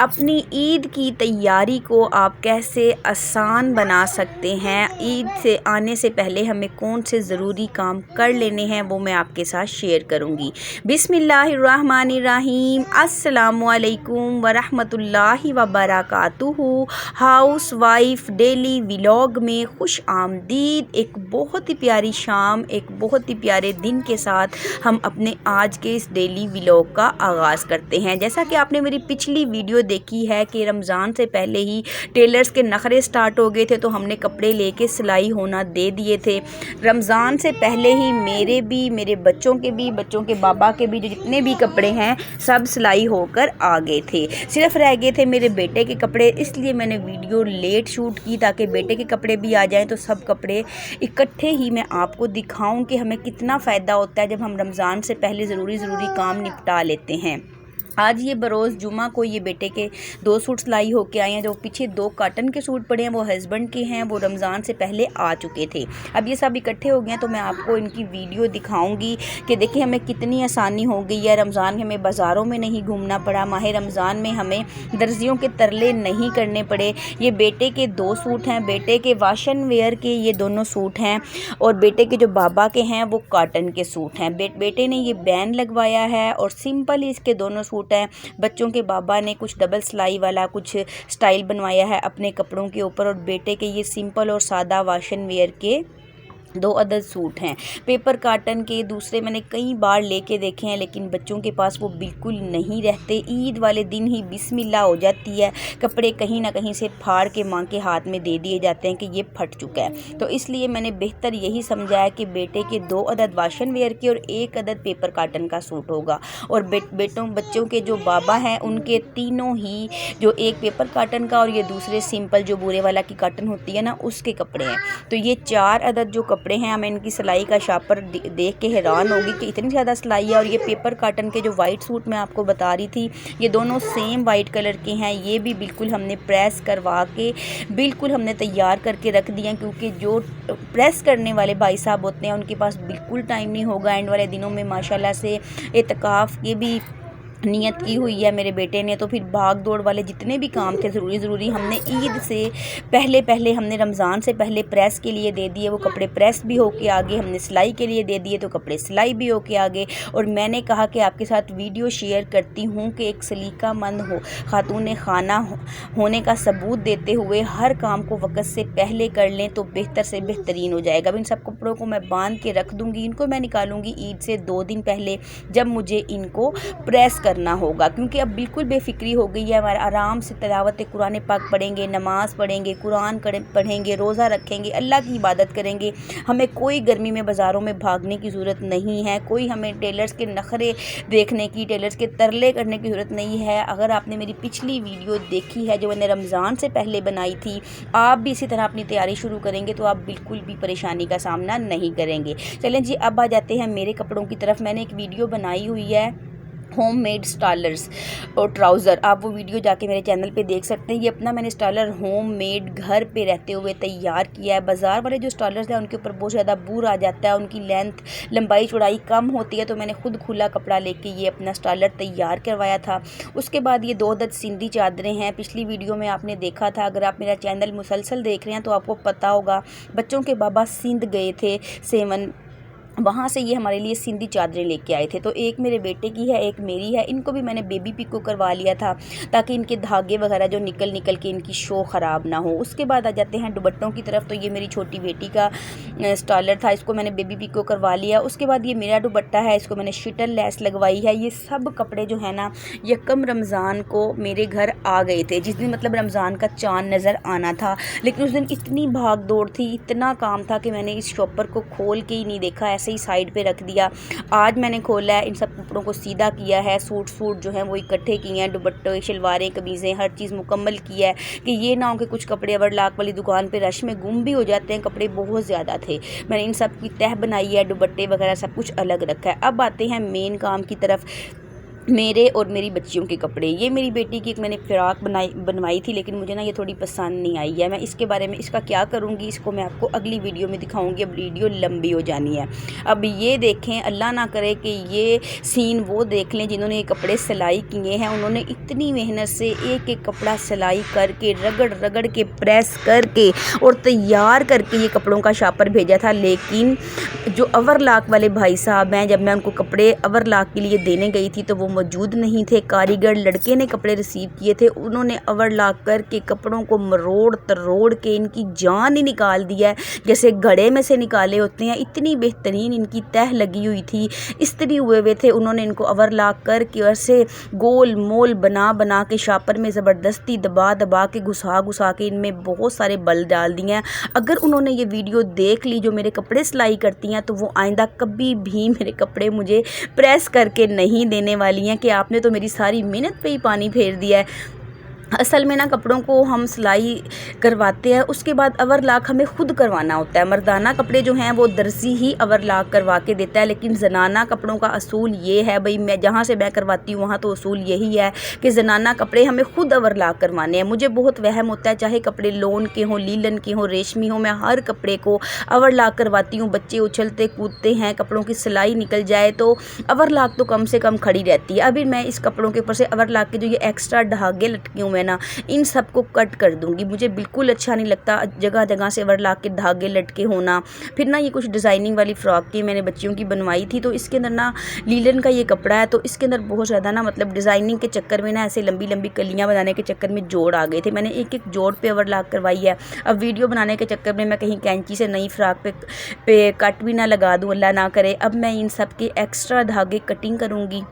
अपनी ईद की तैयारी को आप कैसे आसान बना सकते हैं। ईद से आने से पहले हमें कौन से ज़रूरी काम कर लेने हैं वो मैं आपके साथ शेयर करूंगी। बिस्मिल्लाहिर्रहमानिर्रहीम। अस्सलामुअलैकुम वरहमतुल्लाहि वबरकातुहू। हाउस वाइफ डेली व्लॉग में खुश आमदीद। एक बहुत ही प्यारी शाम, एक बहुत ही प्यारे दिन के साथ हम अपने आज के इस डेली व्लॉग का आगाज़ करते हैं। जैसा कि आपने मेरी पिछली वीडियो देखी है कि रमज़ान से पहले ही टेलर्स के नखरे स्टार्ट हो गए थे, तो हमने कपड़े लेके सिलाई होना दे दिए थे। रमज़ान से पहले ही मेरे भी, मेरे बच्चों के भी, बच्चों के बाबा के भी, जो जितने भी कपड़े हैं सब सिलाई होकर आ गए थे। सिर्फ रह गए थे मेरे बेटे के कपड़े, इसलिए मैंने वीडियो लेट शूट की ताकि बेटे के कपड़े भी आ जाएं, तो सब कपड़े इकट्ठे ही मैं आपको दिखाऊं कि हमें कितना फ़ायदा होता है जब हम रमज़ान से पहले ज़रूरी काम निपटा लेते हैं। आज ये बरोज़ जुमा को ये बेटे के 2 सूट सिलाई होके आए हैं। जो पीछे 2 कॉटन के सूट पड़े हैं वो हस्बैंड के हैं, वो रमज़ान से पहले आ चुके थे। अब ये सब इकट्ठे हो गए हैं, तो मैं आपको इनकी वीडियो दिखाऊंगी कि देखिए हमें कितनी आसानी हो गई है। रमज़ान में हमें बाज़ारों में नहीं घूमना पड़ा, माह रमज़ान में हमें दर्जियों के तरले नहीं करने पड़े। ये बेटे के 2 सूट हैं, बेटे के वाशन वेयर के ये दोनों सूट हैं, और बेटे के जो बाबा के हैं वो कॉटन के सूट हैं। बेटे ने ये बैन लगवाया है और सिंपल ही इसके दोनों सूट है। बच्चों के बाबा ने कुछ डबल सिलाई वाला कुछ स्टाइल बनवाया है अपने कपड़ों के ऊपर, और बेटे के ये सिंपल और सादा वाशन वेयर के 2 अदद सूट हैं। पेपर काटन के दूसरे मैंने कई बार लेके देखे हैं, लेकिन बच्चों के पास वो बिल्कुल नहीं रहते। ईद वाले दिन ही बिस्मिल्लाह हो जाती है, कपड़े कहीं ना कहीं से फाड़ के माँ के हाथ में दे दिए जाते हैं कि ये फट चुका है। तो इसलिए मैंने बेहतर यही समझा है कि बेटे के 2 अदद वाशन वेयर के और 1 अदद पेपर काटन का सूट होगा, और बच्चों के जो बाबा हैं उनके तीनों ही, जो एक पेपर काटन का और ये दूसरे सिंपल जो बुरे वाला की काटन होती है ना, उसके कपड़े हैं। तो ये 4 अदद जो कपड़े हैं, मैं इनकी सिलाई का शापर देख के हैरान होगी कि इतनी ज़्यादा सिलाई है। और ये पेपर काटन के जो वाइट सूट मैं आपको बता रही थी, ये दोनों सेम वाइट कलर के हैं। ये भी बिल्कुल हमने प्रेस करवा के बिल्कुल हमने तैयार करके रख दिया, क्योंकि जो प्रेस करने वाले भाई साहब होते हैं उनके पास बिल्कुल टाइम नहीं होगा। एंड वाले दिनों में माशाल्लाह से एतकाफ़ के भी नियत की हुई है मेरे बेटे ने, तो फिर भाग दौड़ वाले जितने भी काम थे ज़रूरी हमने ईद से पहले हमने रमज़ान से पहले प्रेस के लिए दे दिए। वो कपड़े प्रेस भी होके आगे, हमने सिलाई के लिए दे दिए तो कपड़े सिलाई भी होके आगे। और मैंने कहा कि आपके साथ वीडियो शेयर करती हूँ कि एक सलीकामंद खातून खाना होने का सबूत देते हुए हर काम को वक्त से पहले कर लें तो बेहतर से बेहतरीन हो जाएगा। अब इन सब कपड़ों को मैं बांध के रख दूँगी, इनको मैं निकालूँगी ईद से 2 दिन पहले, जब मुझे इनको प्रेस करना होगा। क्योंकि अब बिल्कुल बेफिक्री हो गई है, हमारे आराम से तिलावत कुरान पाक पढ़ेंगे, नमाज़ पढ़ेंगे, कुरान पढ़ेंगे, रोज़ा रखेंगे, अल्लाह की इबादत करेंगे। हमें कोई गर्मी में बाज़ारों में भागने की ज़रूरत नहीं है, कोई हमें टेलर्स के नखरे देखने की, टेलर्स के तरले करने की ज़रूरत नहीं है। अगर आपने मेरी पिछली वीडियो देखी है जो मैंने रमज़ान से पहले बनाई थी, आप भी इसी तरह अपनी तैयारी शुरू करेंगे तो आप बिल्कुल भी परेशानी का सामना नहीं करेंगे। चलें जी, अब आ जाते हैं मेरे कपड़ों की तरफ। मैंने एक वीडियो बनाई हुई है होममेड स्टालर्स और ट्राउज़र, आप वो वीडियो जाके मेरे चैनल पे देख सकते हैं। ये अपना मैंने स्टालर होममेड घर पे रहते हुए तैयार किया है। बाज़ार वाले जो स्टालर्स हैं उनके ऊपर बहुत ज़्यादा बूर आ जाता है, उनकी लंबाई चौड़ाई कम होती है, तो मैंने खुद खुला कपड़ा लेके ये अपना स्टालर तैयार करवाया था। उसके बाद ये 2 अदद सिंधी चादरें हैं, पिछली वीडियो में आपने देखा था। अगर आप मेरा चैनल मुसलसल देख रहे हैं तो आपको पता होगा, बच्चों के बाबा सिंध गए थे सेवन, वहाँ से ये हमारे लिए सिंधी चादरें लेके आए थे। तो एक मेरे बेटे की है, एक मेरी है। इनको भी मैंने बेबी पिको करवा लिया था ताकि इनके धागे वगैरह जो निकल के इनकी शो ख़राब ना हो। उसके बाद आ जाते हैं दुपट्टों की तरफ। तो ये मेरी छोटी बेटी का स्टालर था, इसको मैंने बेबी पिको करवा लिया। उसके बाद ये मेरा दुपट्टा है, इसको मैंने शिटर लेस लगवाई है। ये सब कपड़े जो है ना, यकम रमज़ान को मेरे घर आ गए थे, जिस दिन मतलब रमज़ान का चाँद नज़र आना था। लेकिन उस दिन इतनी भाग दौड़ थी, इतना काम था कि मैंने इस शॉपर को खोल के ही नहीं देखा, ऐसे ही साइड पे रख दिया। आज मैंने खोला है, इन सब कपड़ों को सीधा किया है, सूट जो हैं वो इकट्ठे किए हैं, दुपट्टे, शलवारें, कमीज़ें, हर चीज़ मुकम्मल किया है कि ये ना हो कि कुछ कपड़े अवरलाक वाली दुकान पे रश में गुम भी हो जाते हैं। कपड़े बहुत ज़्यादा थे, मैंने इन सब की तह बनाई है, दुपट्टे वगैरह सब कुछ अलग रखा है। अब आते हैं मेन काम की तरफ। मेरे और मेरी बच्चियों के कपड़े। ये मेरी बेटी की एक मैंने फ़्रॉक बनवाई थी, लेकिन मुझे ना ये थोड़ी पसंद नहीं आई है। मैं इसके बारे में इसका क्या करूँगी, इसको मैं आपको अगली वीडियो में दिखाऊँगी। अब वीडियो लंबी हो जानी है। अब ये देखें, अल्लाह ना करे कि ये सीन वो देख लें जिन्होंने ये कपड़े सिलाई किए हैं। उन्होंने इतनी मेहनत से एक एक कपड़ा सिलाई करके, रगड़ रगड़ के, प्रेस करके और तैयार करके ये कपड़ों का शापर भेजा था। लेकिन जो ओवरलॉक वाले भाई साहब हैं, जब मैं उनको कपड़े ओवरलॉक के लिए देने गई थी तो वो मौजूद नहीं थे। कारीगर लड़के ने कपड़े रिसीव किए थे, उन्होंने ओवरलॉक करके कपड़ों को मरोड़ तरोड़ के इनकी जान ही निकाल दी है, जैसे घड़े में से निकाले होते हैं। इतनी बेहतरीन इनकी तह लगी हुई थी, इस्त्री हुए हुए थे। उन्होंने इनको ओवरलॉक करके ऐसे गोल मोल बना बना के शापर में ज़बरदस्ती दबा दबा के, घुसा घुसा के इनमें बहुत सारे बल डाल दिए हैं। अगर उन्होंने ये वीडियो देख ली जो मेरे कपड़े सिलाई करती हैं, तो वो आइंदा कभी भी मेरे कपड़े मुझे प्रेस करके नहीं देने वाली हैं कि आपने तो मेरी सारी मेहनत पे ही पानी फेर दिया है। असल में ना कपड़ों को हम सिलाई करवाते हैं, उसके बाद ओवरलॉक हमें खुद करवाना होता है। मर्दाना कपड़े जो हैं वो दर्जी ही ओवरलॉक करवा के देता है, लेकिन जनाना कपड़ों का असूल ये है, भाई मैं जहाँ से मैं करवाती हूँ वहाँ तो असूल यही है कि जनाना कपड़े हमें खुद ओवरलॉक करवाने हैं। मुझे बहुत वहम होता है, चाहे कपड़े लोन के हों, लीलन के हों, रेशमी हो, मैं हर कपड़े को ओवरलॉक करवाती हूँ। बच्चे उछलते कूदते हैं, कपड़ों की सिलाई निकल जाए तो ओवरलॉक तो कम से कम खड़ी रहती है। अभी मैं इस कपड़ों के ऊपर से ओवरलॉक के जो ये एक्स्ट्रा धागे लटके हुए ना, इन सब को कट कर दूंगी। मुझे बिल्कुल अच्छा नहीं लगता जगह जगह से ओवरलॉक के धागे लटके होना। फिर ना ये कुछ डिज़ाइनिंग वाली फ़्रॉक की मैंने बच्चियों की बनवाई थी, तो इसके अंदर ना लीलन का ये कपड़ा है, तो इसके अंदर बहुत ज़्यादा ना मतलब डिज़ाइनिंग के चक्कर में ना ऐसे लंबी लंबी कलियाँ बनाने के चक्कर में जोड़ आ गए थे। मैंने एक एक जोड़ पे ओवरलॉक करवाई है। अब वीडियो बनाने के चक्कर में मैं कहीं कैंची से नई फ़्रॉक पे कट भी ना लगा दूँ, अल्लाह ना करे। अब मैं इन सब के एक्स्ट्रा धागे कटिंग करूँगी।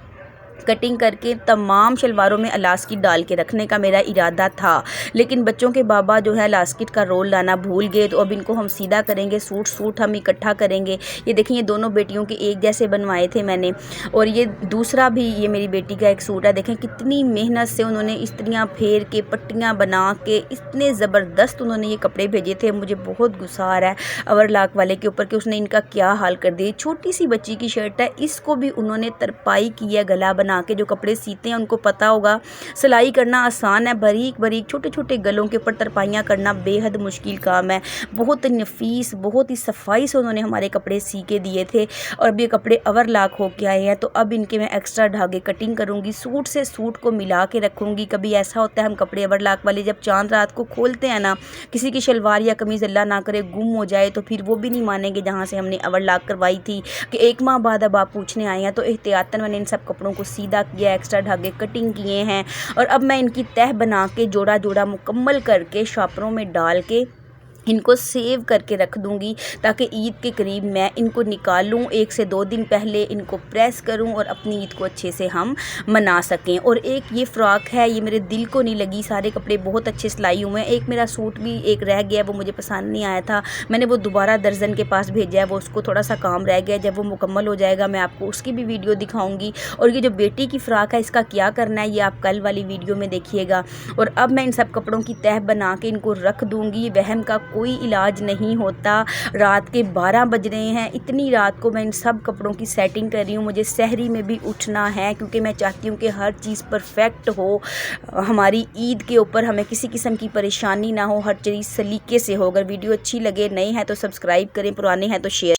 कटिंग करके तमाम शलवारों में इलास्टिक डाल के रखने का मेरा इरादा था, लेकिन बच्चों के बाबा जो है इलास्टिक का रोल लाना भूल गए। तो अब इनको हम सीधा करेंगे, सूट हम इकट्ठा करेंगे। ये देखिए, ये दोनों बेटियों के एक जैसे बनवाए थे मैंने, और ये दूसरा भी ये मेरी बेटी का एक सूट है। देखें कितनी मेहनत से उन्होंने इस्त्रियाँ फेर के, पट्टियाँ बना के, इतने ज़बरदस्त उन्होंने ये कपड़े भेजे थे। मुझे बहुत गुस्सा आ रहा है ओवरलॉक वाले के ऊपर कि उसने इनका क्या हाल कर दिया। छोटी सी बच्ची की शर्ट है, इसको भी उन्होंने तरपाई की है, गला बना के। जो कपड़े सीते हैं उनको पता होगा सिलाई करना आसान है, बारीक बारीक छोटे छोटे गलों के ऊपर तरपाइयाँ करना बेहद मुश्किल काम है। बहुत नफीस, बहुत ही सफाई से उन्होंने हमारे कपड़े सी के दिए थे, और अब ये कपड़े ओवरलॉक होके आए हैं। तो अब इनके मैं एक्स्ट्रा धागे कटिंग करूँगी, सूट से सूट को मिला के रखूँगी। कभी ऐसा होता है हम कपड़े ओवरलॉक वाले जब चांद रात को खोलते हैं ना, किसी की शलवार या कमीज़ अल्लाह ना करे गुम हो जाए, तो फिर वो भी नहीं मानेंगे जहाँ से हमने ओवरलॉक करवाई थी कि 1 माह बाद अब आप पूछने आए हैं। तो एहतियातन मैंने इन सब कपड़ों को सीधा किया, एक्स्ट्रा धागे कटिंग किए हैं, और अब मैं इनकी तह बना के जोड़ा जोड़ा मुकम्मल करके शापरों में डाल के इनको सेव करके रख दूंगी, ताकि ईद के करीब मैं इनको निकालूं। 1 से 2 दिन पहले इनको प्रेस करूं और अपनी ईद को अच्छे से हम मना सकें। और एक ये फ़्रॉक है, ये मेरे दिल को नहीं लगी, सारे कपड़े बहुत अच्छे सिलाई हुए हैं। एक मेरा सूट भी एक रह गया, वो मुझे पसंद नहीं आया था, मैंने वो दोबारा दर्जन के पास भेजा है, वो उसको थोड़ा सा काम रह गया। जब वो मुकम्मल हो जाएगा मैं आपको उसकी भी वीडियो दिखाऊँगी। और ये जो बेटी की फ़्रॉक है, इसका क्या करना है ये आप कल वाली वीडियो में देखिएगा। और अब मैं इन सब कपड़ों की तह बना के इनको रख दूँगी। वहम का कोई इलाज नहीं होता। रात के 12 बज रहे हैं, इतनी रात को मैं इन सब कपड़ों की सेटिंग कर रही हूँ। मुझे सहरी में भी उठना है, क्योंकि मैं चाहती हूँ कि हर चीज़ परफेक्ट हो। हमारी ईद के ऊपर हमें किसी किस्म की परेशानी ना हो, हर चीज़ सलीके से हो। अगर वीडियो अच्छी लगे, नए हैं तो सब्सक्राइब करें, पुराने हैं तो शेयर